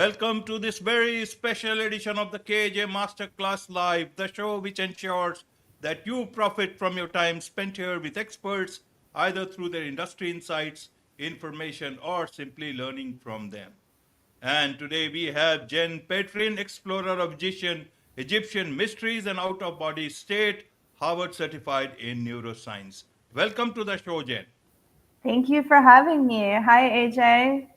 Welcome to this very special edition of the KJ Masterclass Live, the show which ensures that you profit from your time spent here with experts, either through their industry insights, information, or simply learning from them. And today we have Jen Patryn, explorer of Egyptian mysteries and out-of-body state, Harvard certified in neuroscience. Welcome to the show, Jen. Thank you for having me. Hi, AJ.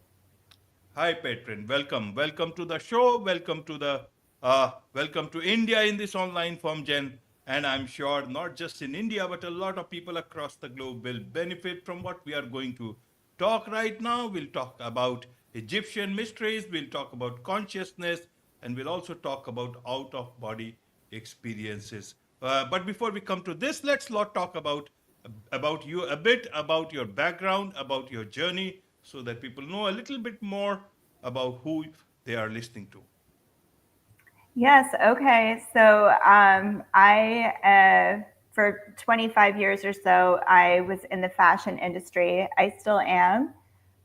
Hi, Patron. Welcome. Welcome to the show. Welcome to India in this online form, Jen. And I'm sure not just in India, but a lot of people across the globe will benefit from what we are going to talk right now. We'll talk about Egyptian mysteries, we'll talk about consciousness, and we'll also talk about out of body experiences. But before we come to this, let's talk about you a bit, about your background, about your journey, so that people know a little bit more about who they are listening to. Yes, okay. So for 25 years or so, I was in the fashion industry. I still am.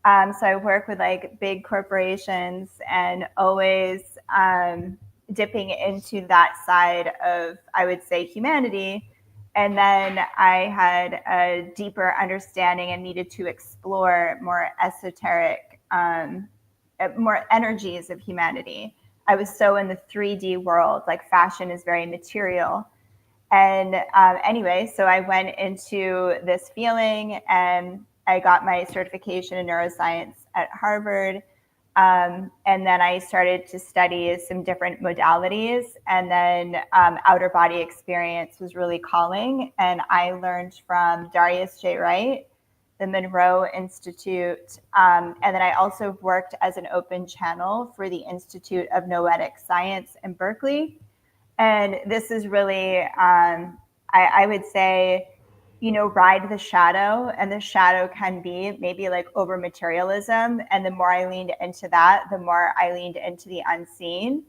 So I work with like big corporations and always dipping into that side of, I would say, humanity. And then I had a deeper understanding and needed to explore more esoteric, more energies of humanity. I was so in the 3D world, like fashion is very material. And anyway, so I went into this feeling and I got my certification in neuroscience at Harvard. And then I started to study some different modalities. And then outer body experience was really calling. And I learned from Darius J. Wright, the Monroe Institute. And then I also worked as an open channel for the Institute of Noetic Science in Berkeley. And this is really, I would say, ride the shadow, and the shadow can be maybe like over materialism. And the more I leaned into that, the more I leaned into the unseen.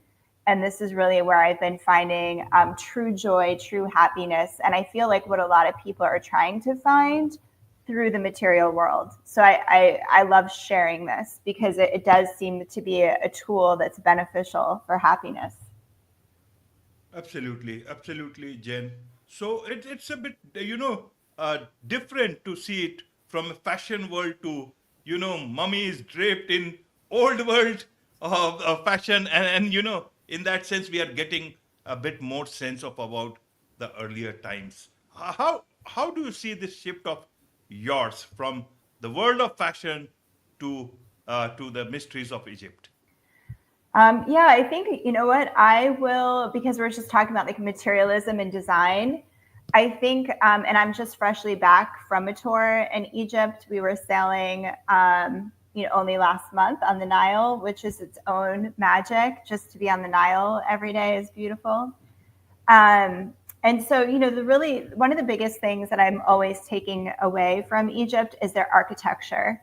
And this is really where I've been finding true joy, true happiness. And I feel like what a lot of people are trying to find through the material world. So I love sharing this because it does seem to be a tool that's beneficial for happiness. Absolutely, absolutely, Jen. So it's a bit, different to see it from a fashion world to, mummies draped in old world of fashion. And, in that sense, we are getting a bit more sense of about the earlier times. How do you see this shift of yours from the world of fashion to the mysteries of Egypt? Yeah, I think, you know what, I will, because we're just talking about like materialism and design. I think, and I'm just freshly back from a tour in Egypt. We were sailing, only last month on the Nile, which is its own magic. Just to be on the Nile every day is beautiful. And so, one of the biggest things that I'm always taking away from Egypt is their architecture,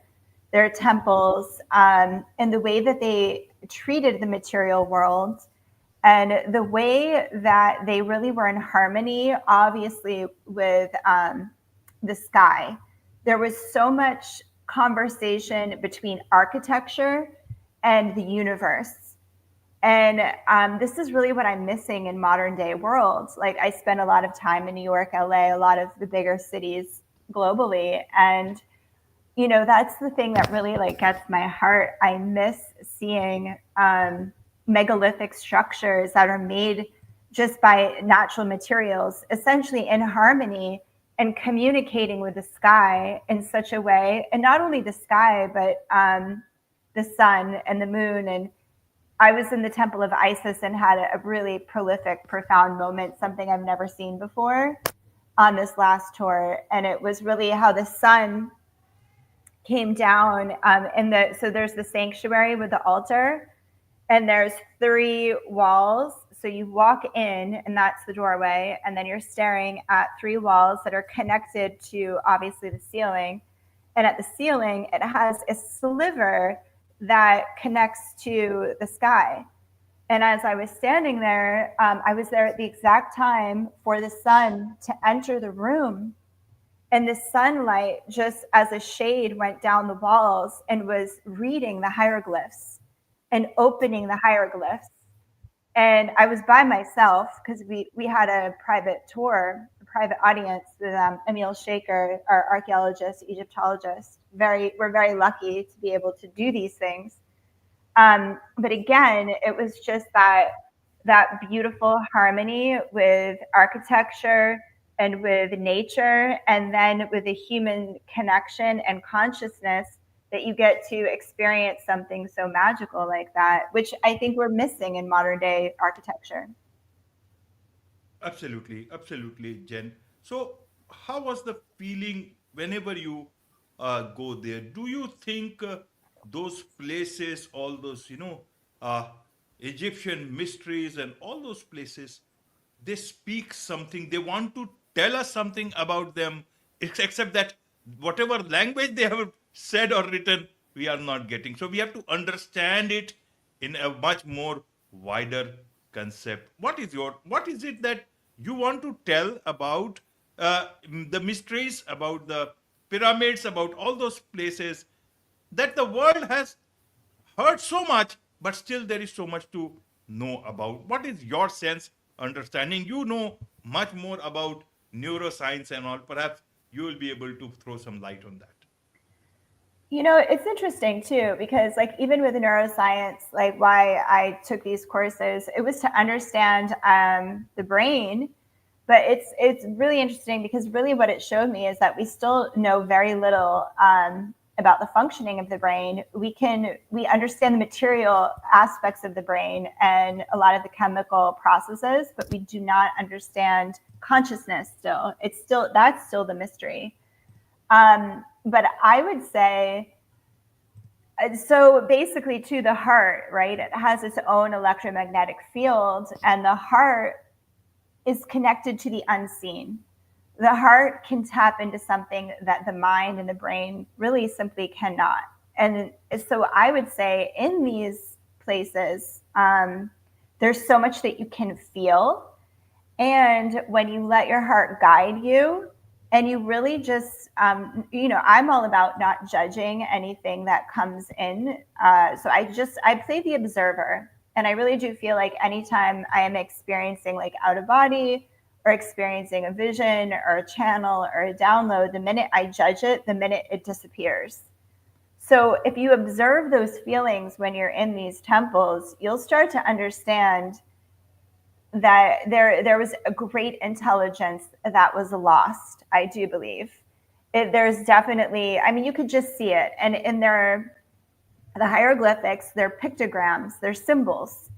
their temples, and the way that they treated the material world and the way that they really were in harmony, obviously, with the sky. There was so much conversation between architecture and the universe. And this is really what I'm missing in modern day world. Like I spend a lot of time in New York, LA, a lot of the bigger cities globally. And, that's the thing that really like gets my heart. I miss seeing megalithic structures that are made just by natural materials, essentially in harmony and communicating with the sky in such a way. And not only the sky, but the sun and the moon. And I was in the temple of Isis and had a really prolific, profound moment, something I've never seen before on this last tour. And it was really how the sun came down so there's the sanctuary with the altar, and there's 3 walls. So you walk in and that's the doorway. And then you're staring at 3 walls that are connected to obviously the ceiling. And at the ceiling, it has a sliver that connects to the sky. And as I was standing there, I was there at the exact time for the sun to enter the room. And the sunlight, just as a shade, went down the walls and was reading the hieroglyphs. and opening the hieroglyphs. And I was by myself because we had a private tour, a private audience with Emil Shaker, our archaeologist, Egyptologist. We're very lucky to be able to do these things. But again, it was just that beautiful harmony with architecture and with nature, and then with the human connection and consciousness, that you get to experience something so magical like that, which I think we're missing in modern day architecture. Absolutely, absolutely, Jen. So, how was the feeling whenever you go there? Do you think those places, all those, uh, Egyptian mysteries and all those places, they speak something? They want to tell us something about them, except that whatever language they have said or written, we are not getting. So, we have to understand it in a much more wider concept. What is it that you want to tell about the mysteries, about the pyramids, about all those places that the world has heard so much, but still there is so much to know about? What is your sense, understanding? You know much more about neuroscience and all. Perhaps you will be able to throw some light on that. It's interesting too, because like even with neuroscience, like why I took these courses, it was to understand the brain. But it's really interesting because really what it showed me is that we still know very little about the functioning of the brain. We understand the material aspects of the brain and a lot of the chemical processes, but we do not understand consciousness still. That's still the mystery. But I would say, so basically to the heart, right? It has its own electromagnetic field, and the heart is connected to the unseen. The heart can tap into something that the mind and the brain really simply cannot. And so I would say in these places, there's so much that you can feel. And when you let your heart guide you, and you really just, I'm all about not judging anything that comes in. So I play the observer. And I really do feel like anytime I am experiencing like out of body or experiencing a vision or a channel or a download, the minute I judge it, the minute it disappears. So if you observe those feelings when you're in these temples, you'll start to understand that there was a great intelligence that was lost. I do believe there's definitely. I mean, you could just see it, and in the hieroglyphics, they're pictograms, they're symbols,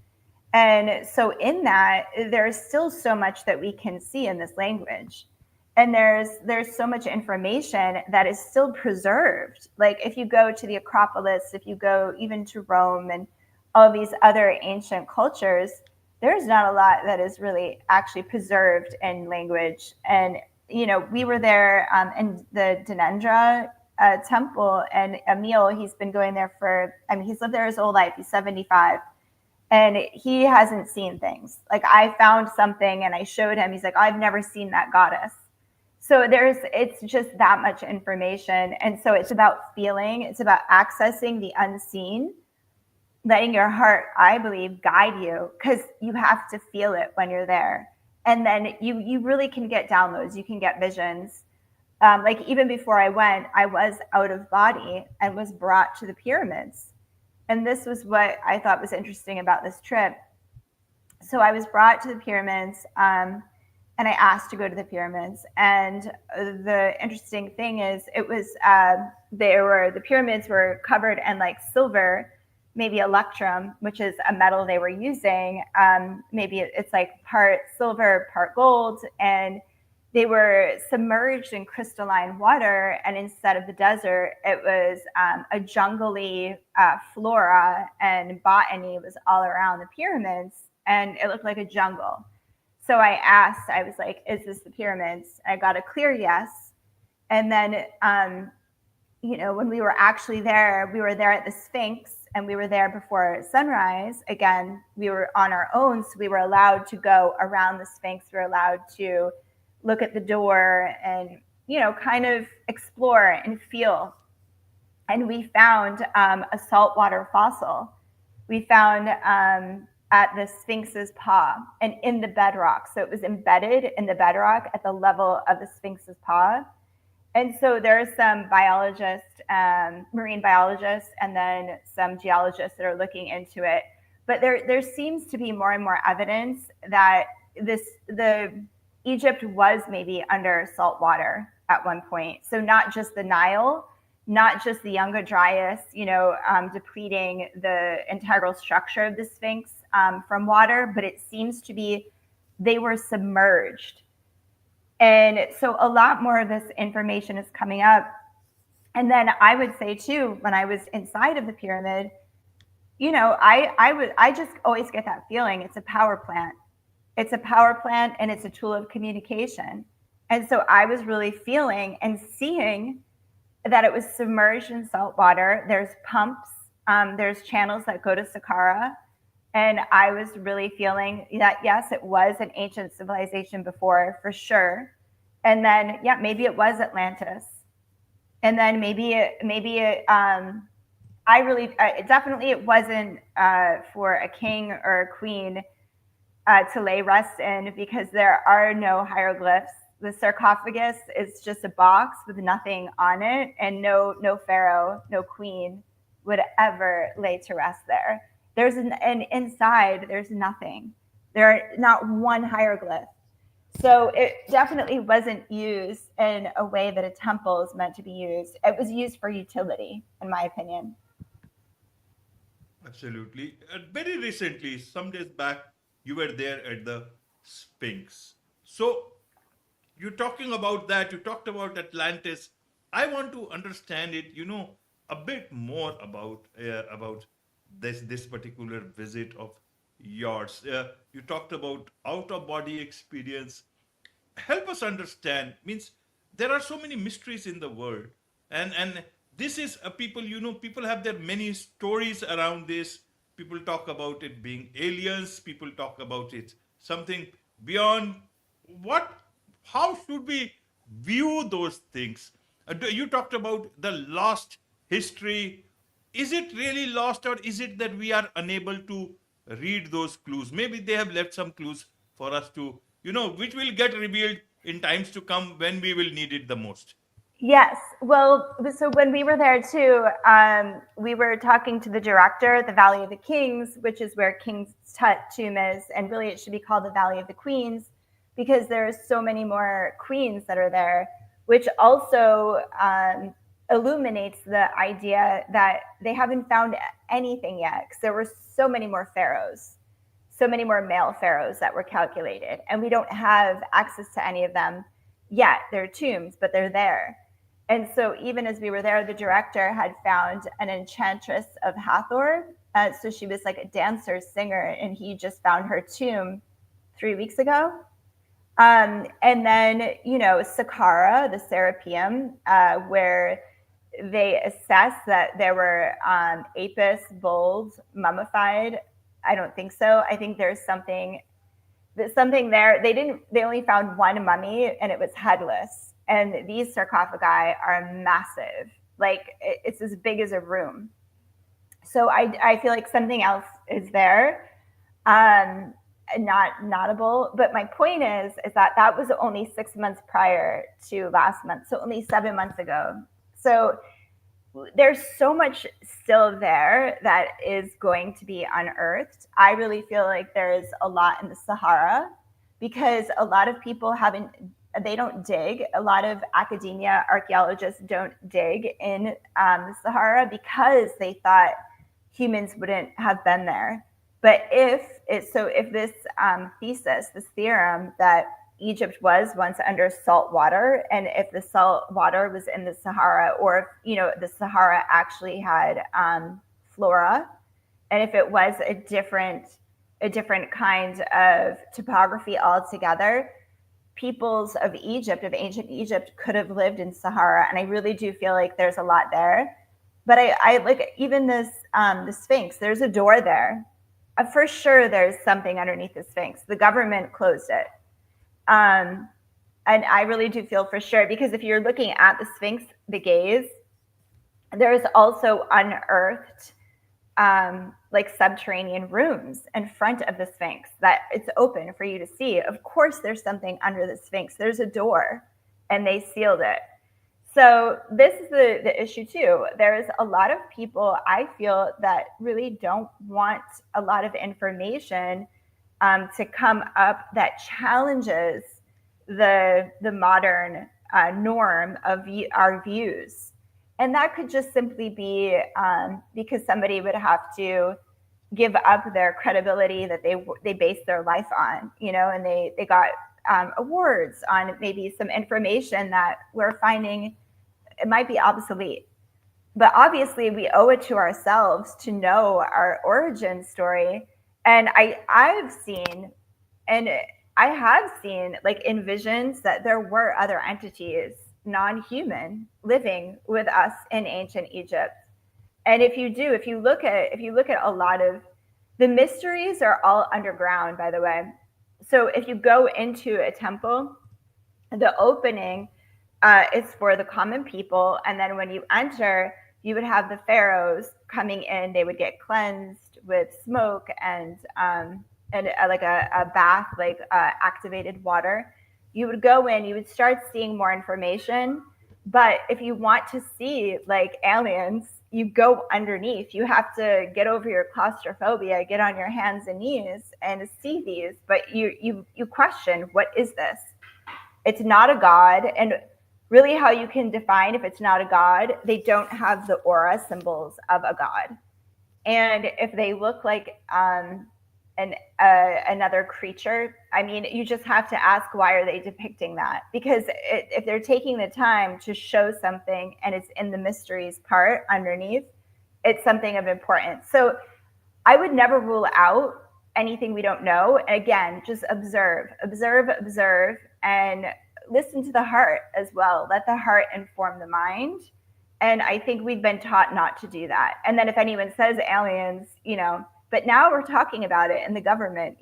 and so in that there's still so much that we can see in this language, and there's so much information that is still preserved. Like if you go to the Acropolis, if you go even to Rome and all these other ancient cultures, there's not a lot that is really actually preserved in language. And we were there in the Dhenendra temple, and Emil, he's been going there he's lived there his whole life. He's 75, and he hasn't seen things. Like I found something and I showed him. He's like, I've never seen that goddess. So it's just that much information. And so it's about feeling, it's about accessing the unseen, letting your heart, I believe, guide you, because you have to feel it when you're there. And then you really can get downloads, you can get visions. Like even before I went, I was out of body and was brought to the pyramids. And this was what I thought was interesting about this trip. So I was brought to the pyramids, and I asked to go to the pyramids. And the interesting thing is, the pyramids were covered in like silver, maybe electrum, which is a metal they were using. Maybe it's like part silver, part gold, and they were submerged in crystalline water. And instead of the desert, it was a jungly flora, and botany was all around the pyramids, and it looked like a jungle. So I asked, I was like, is this the pyramids? I got a clear yes. And then, when we were actually there, we were there at the Sphinx, and we were there before sunrise. Again, we were on our own, so we were allowed to go around the Sphinx. We were allowed to look at the door and, kind of explore and feel. And we found a saltwater fossil, we found at the Sphinx's paw and in the bedrock. So it was embedded in the bedrock at the level of the Sphinx's paw. And so there are some biologists, marine biologists, and then some geologists that are looking into it. But there seems to be more and more evidence that the Egypt was maybe under salt water at one point. So not just the Nile, not just the Younger Dryas, depleting the integral structure of the Sphinx from water, but it seems to be they were submerged. And so a lot more of this information is coming up. And then I would say too, when I was inside of the pyramid, I just always get that feeling it's a power plant. It's a power plant and it's a tool of communication. And so I was really feeling and seeing that it was submerged in salt water. There's pumps, there's channels that go to Saqqara. And I was really feeling that, yes, it was an ancient civilization before, for sure. And then, yeah, maybe it was Atlantis. And then maybe it definitely it wasn't for a king or a queen to lay rest in, because there are no hieroglyphs. The sarcophagus is just a box with nothing on it, and no pharaoh, no queen would ever lay to rest there. And inside there's nothing. There are not one hieroglyph. So it definitely wasn't used in a way that a temple is meant to be used. It was used for utility, in my opinion. Absolutely. Very recently, some days back, you were there at the Sphinx. So you're talking about that. You talked about Atlantis. I want to understand it, a bit more about this particular visit of yours. You talked about out of body experience. Help us understand. Means there are so many mysteries in the world, and this is a people. People have their many stories around this. People talk about it being aliens. People talk about it something beyond. What How should we view those things? You talked about the lost history. Is it really lost, or is it that we are unable to read those clues? Maybe they have left some clues for us to, which will get revealed in times to come when we will need it the most. Yes. Well, so when we were there too, we were talking to the director at the Valley of the Kings, which is where King Tut tomb is. And really, it should be called the Valley of the Queens, because there's so many more queens that are there, which also illuminates the idea that they haven't found anything yet, because there were so many more pharaohs, so many more male pharaohs that were calculated, and we don't have access to any of them yet. They're tombs, but they're there. And so even as we were there, the director had found an enchantress of Hathor. So she was like a dancer, singer, and he just found her tomb 3 weeks ago. And then, Saqqara, the Serapeum, where they assessed that there were apis bulls mummified. I don't think so. I think there's something there. They only found one mummy, and it was headless. And these sarcophagi are massive. Like, it's as big as a room. So I feel like something else is there. Not notable. But my point is that was only 6 months prior to last month. So only 7 months ago. So there's so much still there that is going to be unearthed. I really feel like there's a lot in the Sahara, because a lot of people they don't dig. A lot of academia, archaeologists don't dig in the Sahara, because they thought humans wouldn't have been there. But if this thesis, this theorem that Egypt was once under salt water, and if the salt water was in the Sahara, or if the Sahara actually had flora, and if it was a different kind of topography altogether, peoples of ancient Egypt could have lived in Sahara. And I really do feel like there's a lot there. But I like even this the Sphinx. There's a door there. For sure, there's something underneath the Sphinx. The government closed it. And I really do feel for sure, because if you're looking at the Sphinx, the gaze, there's also unearthed like subterranean rooms in front of the Sphinx that it's open for you to see. Of course, there's something under the Sphinx. There's a door, and they sealed it. So this is the issue too. There's a lot of people, I feel, that really don't want a lot of information to come up that challenges the modern norm of our views. And that could just simply be because somebody would have to give up their credibility that they base their life on, and they got awards on maybe some information that we're finding it might be obsolete. But obviously, we owe it to ourselves to know our origin story. And I've seen, and I have seen, like, in visions that there were other entities, non-human, living with us in ancient Egypt. And if you look at a lot of the mysteries are all underground, by the way. So if you go into a temple, the opening is for the common people, and then when you enter, you would have the pharaohs coming in. They would get cleansed with smoke and like a bath, like activated water. You would go in, you would start seeing more information. But if you want to see like aliens, you go underneath. You have to get over your claustrophobia, get on your hands and knees and see these. But you question, what is this? It's not a god. And really, how you can define if it's not a god, they don't have the aura symbols of a god. And if they look like another creature, I mean, you just have to ask, why are they depicting that? Because if they're taking the time to show something and it's in the mysteries part underneath, it's something of importance. So I would never rule out anything we don't know. And again, just observe, and listen to the heart as well. Let the heart inform the mind. And I think we've been taught not to do that. And then if anyone says aliens, but now we're talking about it in the government,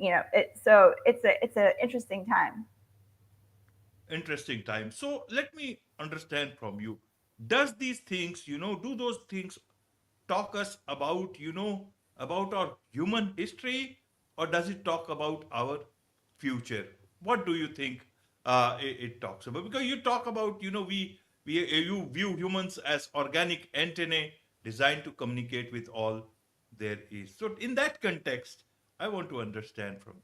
so it's an interesting time. Interesting time. So let me understand from you. Does these things, do those things talk us about, about our human history, or does it talk about our future? What do you think it talks about? Because you talk about, you view humans as organic antennae designed to communicate with all there is. So in that context, I want to understand from you.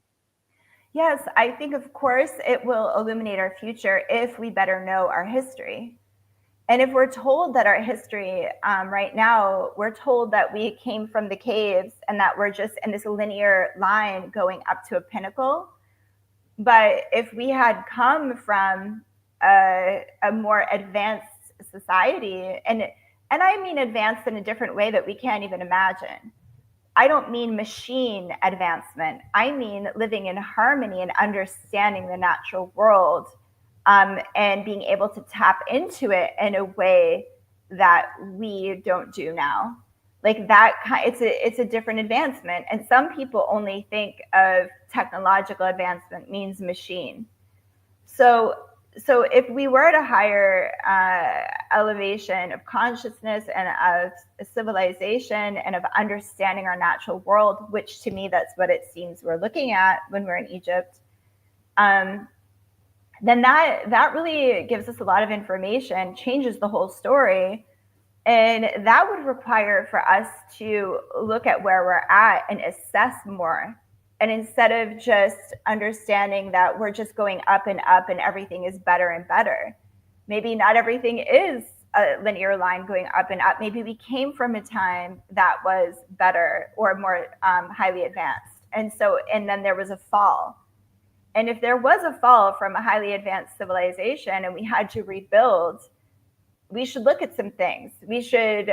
Yes, I think, of course, it will illuminate our future if we better know our history. And if we're told that our history right now, we're told that we came from the caves and that we're just in this linear line going up to a pinnacle. But if we had come from a more advanced society, and I mean advanced in a different way that we can't even imagine. I don't mean machine advancement. I mean living in harmony and understanding the natural world, and being able to tap into it in a way that we don't do now. Like that, it's a different advancement. And some people only think of technological advancement means machine. So if we were at a higher elevation of consciousness and of civilization and of understanding our natural world, which to me, that's what it seems we're looking at when we're in Egypt, then that really gives us a lot of information, changes the whole story. And that would require for us to look at where we're at and assess more. And instead of just understanding that we're just going up and everything is better and better, maybe not everything is a linear line going up and up. Maybe we came from a time that was better or more highly advanced. And then there was a fall. And if there was a fall from a highly advanced civilization and we had to rebuild, we should look at some things. We should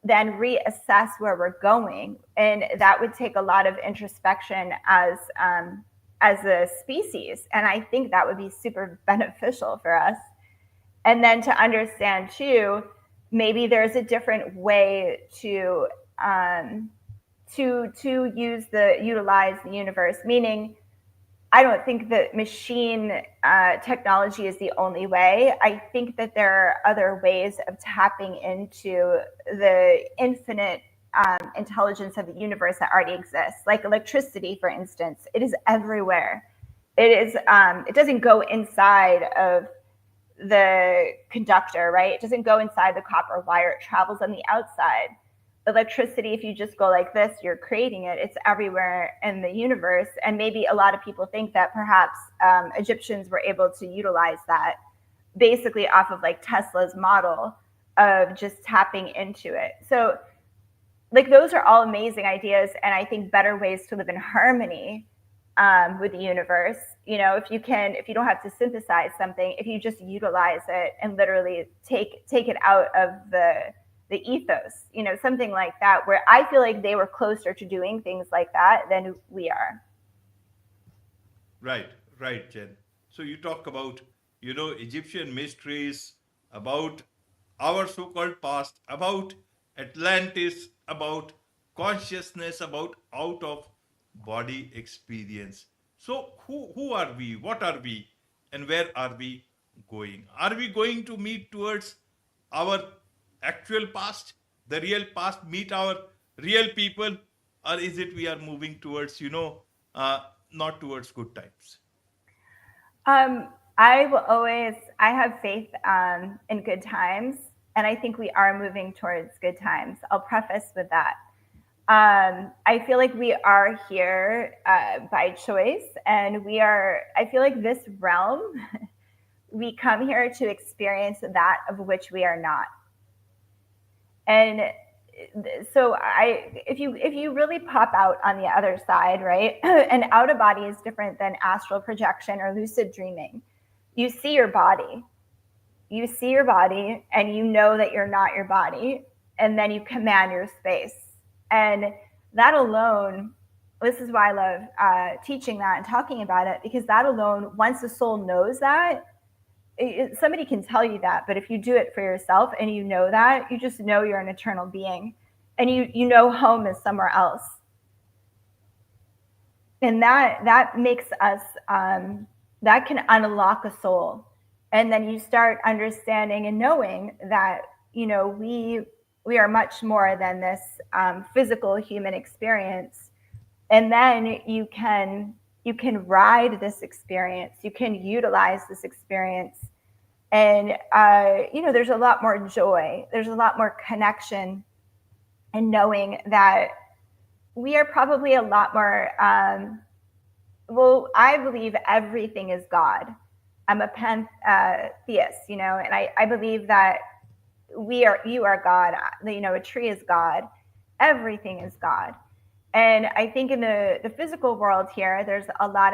then reassess where we're going. And that would take a lot of introspection as a species. And I think that would be super beneficial for us. And then to understand too, maybe there's a different way to utilize the universe, meaning I don't think that machine technology is the only way. I think that there are other ways of tapping into the infinite intelligence of the universe that already exists, like electricity, for instance. It is everywhere. It doesn't go inside of the conductor, right? It doesn't go inside the copper wire. It travels on the outside. Electricity, if you just go like this, you're creating it. It's everywhere in the universe. And maybe a lot of people think that perhaps Egyptians were able to utilize that basically off of like Tesla's model of just tapping into it. So like those are all amazing ideas, and I think better ways to live in harmony with the universe. You know, if you don't have to synthesize something, if you just utilize it and literally take it out of the ethos, you know, something like that, where I feel like they were closer to doing things like that than we are. Right, right, Jen. So you talk about, Egyptian mysteries, about our so-called past, about Atlantis, about consciousness, about out of body experience. So who are we? What are we? And where are we going? Are we going to meet towards our actual past, the real past, meet our real people, or is it we are moving towards, not towards good times? I have faith in good times, and I think we are moving towards good times. I'll preface with that. I feel like we are here by choice, and I feel like this realm, we come here to experience that of which we are not. And so if you really pop out on the other side, right? And out of body is different than astral projection or lucid dreaming. You see your body. You see your body and you know that you're not your body, and then you command your space. And that alone, this is why I love teaching that and talking about it, because that alone, once the soul knows that, somebody can tell you that, but if you do it for yourself and you know that, you just know you're an eternal being, and you know home is somewhere else. And that makes us that can unlock a soul, and then you start understanding and knowing that we are much more than this physical human experience. And then you can ride this experience, you can utilize this experience, and there's a lot more joy, there's a lot more connection, and knowing that we are probably a lot more I believe everything is God. I'm a pantheist, and I believe that you are God. A tree is God. Everything is God. And I think in the physical world here, there's a lot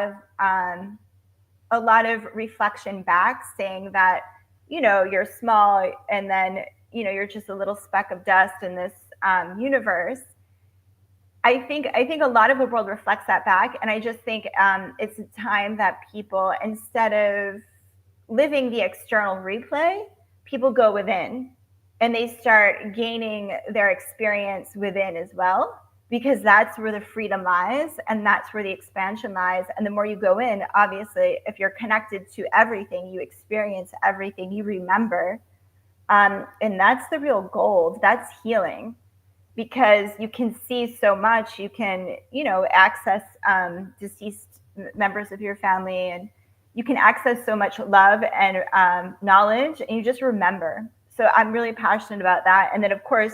of reflection back saying that, you're small, and then, you're just a little speck of dust in this universe. I think a lot of the world reflects that back, and I just think it's a time that people, instead of living the external replay, people go within and they start gaining their experience within as well, because that's where the freedom lies and that's where the expansion lies. And the more you go in, obviously, if you're connected to everything, you experience everything, you remember, and that's the real gold. That's healing, because you can see so much. You can, access deceased members of your family, and you can access so much love and knowledge, and you just remember. So I'm really passionate about that. And then, of course,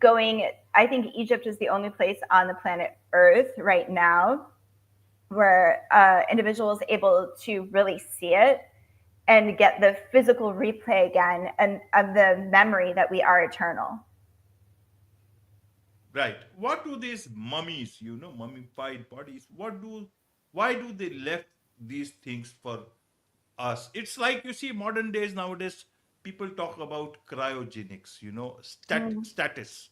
I think Egypt is the only place on the planet Earth right now where individual is able to really see it and get the physical replay again and of the memory that we are eternal. Right. What do these mummies, mummified bodies, why do they left these things for us? It's like, you see, modern days nowadays, people talk about cryogenics, status.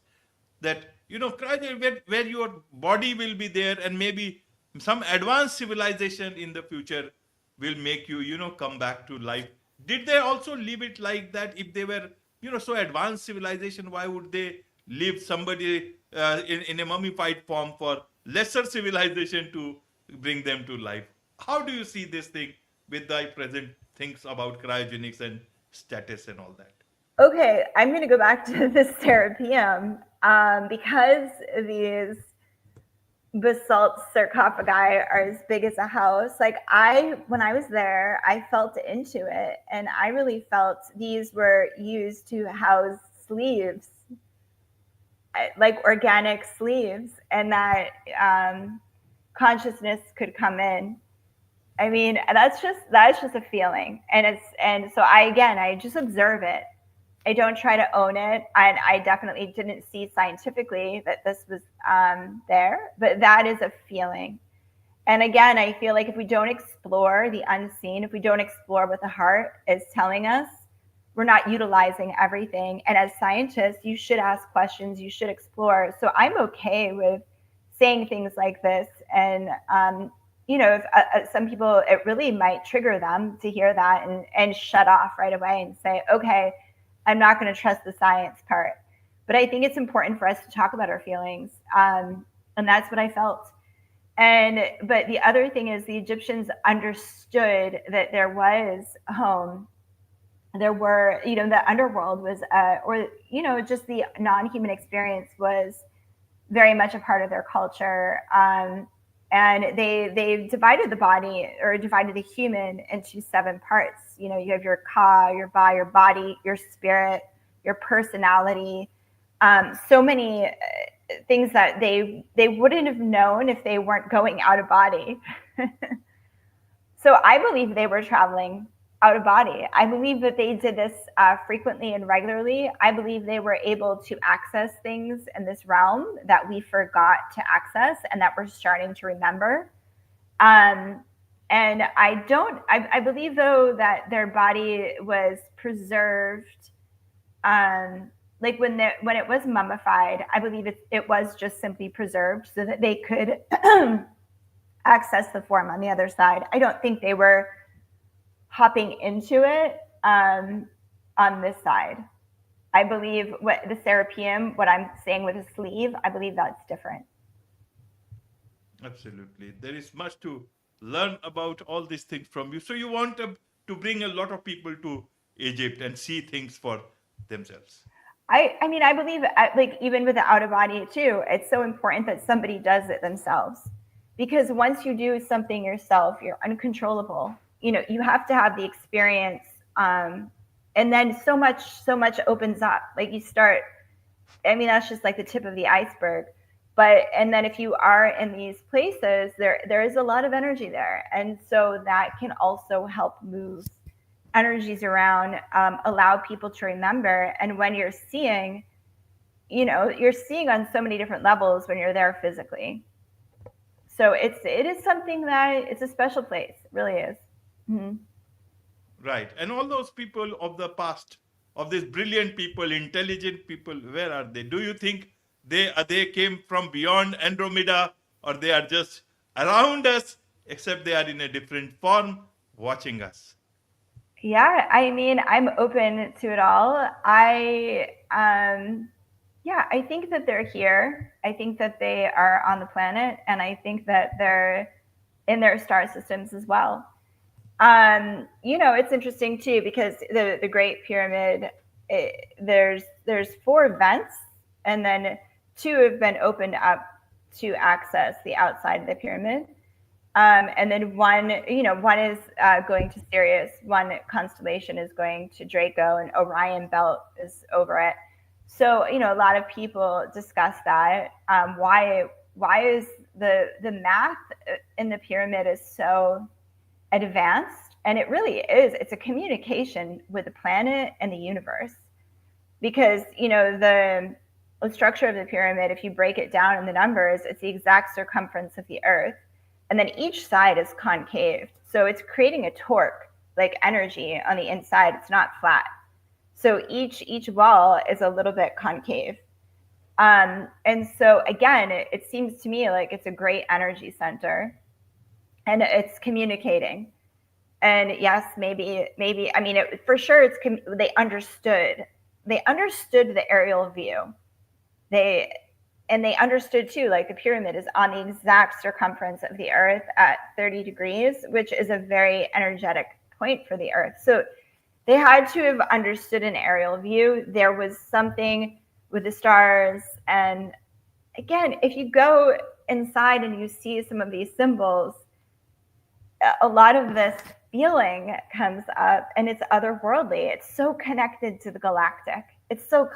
That, where your body will be there, and maybe some advanced civilization in the future will make you, come back to life. Did they also leave it like that? If they were, so advanced civilization, why would they leave somebody in a mummified form for lesser civilization to bring them to life? How do you see this thing with the present things about cryogenics and status and all that? Okay, I'm going to go back to the Serapeum because these basalt sarcophagi are as big as a house. Like when I was there, I felt into it, and I really felt these were used to house sleeves, like organic sleeves, and that consciousness could come in. I mean, that's just a feeling, and so I just observe it. I don't try to own it. I definitely didn't see scientifically that this was there, but that is a feeling. And again, I feel like if we don't explore the unseen, if we don't explore what the heart is telling us, we're not utilizing everything. And as scientists, you should ask questions, you should explore. So I'm okay with saying things like this. And, if some people, it really might trigger them to hear that and shut off right away and say, okay, I'm not going to trust the science part. But I think it's important for us to talk about our feelings. And that's what I felt. But the other thing is the Egyptians understood that there was home. There were, the underworld was, just the non-human experience was very much a part of their culture. And they divided the body, or divided the human into 7 parts. You have your ka, your ba, your body, your spirit, your personality. So many things that they wouldn't have known if they weren't going out of body. So I believe they were traveling out of body. I believe that they did this frequently and regularly. I believe they were able to access things in this realm that we forgot to access and that we're starting to remember. And I believe, though, that their body was preserved. Like when it was mummified, I believe it was just simply preserved so that they could access the form on the other side. I don't think they were hopping into it on this side. I believe what the Serapeum, what I'm saying with a sleeve, I believe that's different. Absolutely. There is much to learn about all these things from you. So you want to bring a lot of people to Egypt and see things for themselves. I mean, I believe, like, even with the out of body too, it's so important that somebody does it themselves, because once you do something yourself, you're uncontrollable. You have to have the experience, and then so much opens up. Like you start, I mean, that's just like the tip of the iceberg. And then if you are in these places, there is a lot of energy there, and so that can also help move energies around, allow people to remember. And when you're seeing, you're seeing on so many different levels when you're there physically. So it is something that it's a special place. It really is. Mm-hmm. Right. And all those people of the past, of these brilliant people, intelligent people, where are they? Do you think they came from beyond Andromeda, or they are just around us, except they are in a different form watching us? Yeah, I mean, I'm open to it all. I think that they're here. I think that they are on the planet, and I think that they're in their star systems as well. It's interesting too, because the Great Pyramid, there's 4 vents, and then 2 have been opened up to access the outside of the pyramid. And then one is going to Sirius, one constellation is going to Draco, and Orion Belt is over it. So, a lot of people discuss that. Why is the math in the pyramid is so advanced? And it really is. It's a communication with the planet and the universe. Because, the structure of the pyramid, if you break it down in the numbers, it's the exact circumference of the Earth. And then each side is concave. So it's creating a torque, like energy on the inside. It's not flat. So each wall is a little bit concave. And so again, it seems to me like it's a great energy center, and it's communicating. And yes, maybe, I mean, for sure, they understood the aerial view. They understood too, like the pyramid is on the exact circumference of the Earth at 30 degrees, which is a very energetic point for the Earth. So they had to have understood an aerial view. There was something with the stars. And again, if you go inside and you see some of these symbols, a lot of this feeling comes up, and it's otherworldly. It's so connected to the galactic. It's so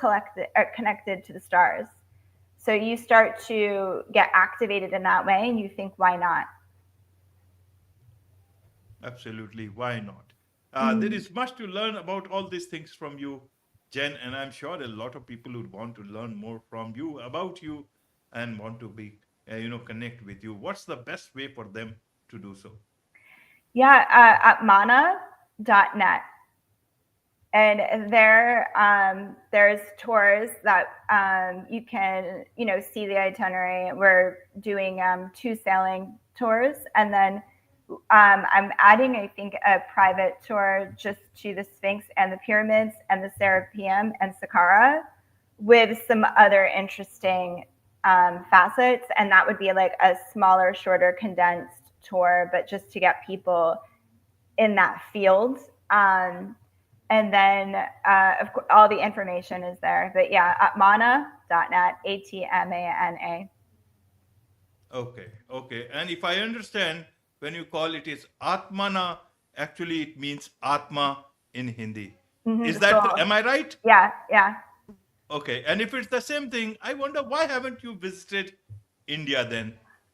connected to the stars. So you start to get activated in that way, and you think, why not? Absolutely. Why not? There Mm. is much to learn about all these things from you, Jen, and I'm sure a lot of people would want to learn more from you, about you, and want to be, connect with you. What's the best way for them to do so? Yeah, at mana.net. And there's tours that you can, see the itinerary. We're doing 2 sailing tours, and then I'm adding, I think, a private tour just to the Sphinx and the pyramids and the Serapeum and Saqqara, with some other interesting facets. And that would be like a smaller, shorter, condensed tour, but just to get people in that field. And then, of course, all the information is there. But yeah, at mana.net, ATMANA. Okay, okay. And if I understand, when you call it is Atmana, actually it means Atma in Hindi. Is that, So, am I right? yeah, yeah. Okay. And if it's the same thing, I wonder why haven't you visited India then?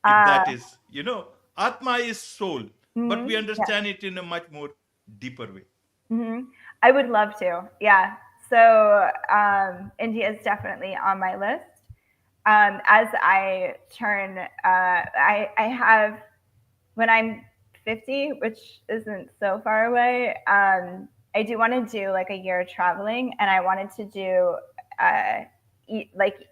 If Uh, that is, Atma is soul, but we yeah. understand it in a much more deeper way. I would love to. Yeah. So India is definitely on my list. As I turn, I have, when I'm 50, which isn't so far away, I do want to do like a year traveling, and I wanted to do like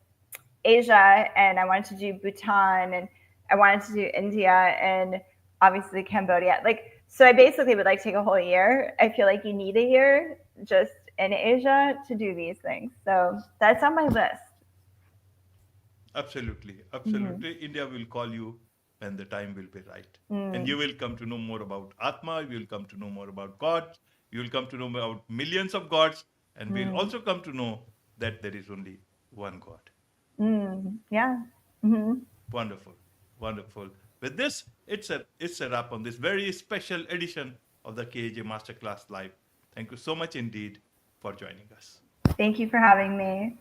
Asia, and I wanted to do Bhutan, and I wanted to do India, and obviously Cambodia. Like, so I basically would like to take a whole year. I feel like you need a year just in Asia to do these things. So that's on my list. Absolutely. Mm-hmm. Absolutely. India will call you when the time will be right. And Mm. you will come to know more about Atma, you will come to know more about God, you will come to know about millions of gods, and we'll Mm. also come to know that there is only one God. Mm. Yeah. Mm-hmm. Wonderful, wonderful. With this, it's a wrap on this very special edition of the KJ Masterclass Live. Thank you so much indeed for joining us. Thank you for having me.